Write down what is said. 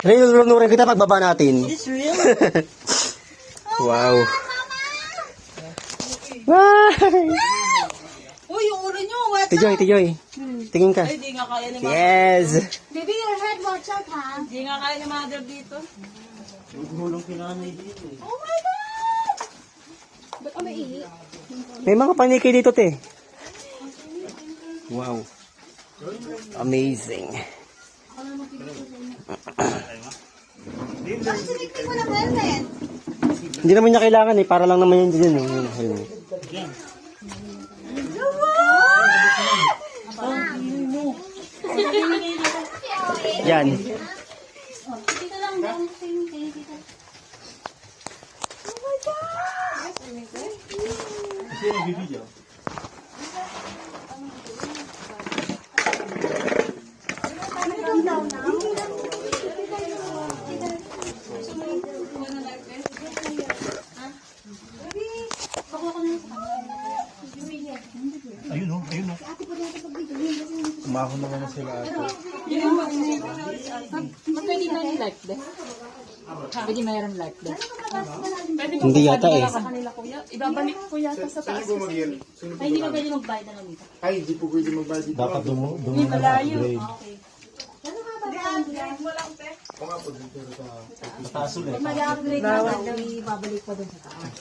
Rinulunurin kita pagbaba natin. It's real. Wow. Wow. Uy, yung ulo nyo, what? Tijoy. Tingin ka. Ay, di nga kaya ni Mother. Yes. Baby, your head, watch out, ha? Di nga kaya ni Mother dito. Oh my God! Ba't ka maihi? May mga paniki dito, te. Wow. Amazing. Bakit siniktik mo ng helmet? Hindi naman niya kailangan eh. Para lang naman yun din. Yung helmet. Yan. Dito lang, doon sa yung dito. Oh my God! Ayun o. Umahon naman na sila ate. Pwede na ni like this? Pwede mayroon like this? Hindi yata eh. Sa kanila kuya, ibabalik ko yata sa taas. Ay, hindi ba pwede magbayad na lang dito? Ay, hindi po pwede magbayad dito. Dapat Hindi malayo. upgrade. Ano nga ba ang Mataas ulit. mag-upgrade na daw, ibabalik pa doon sa taas.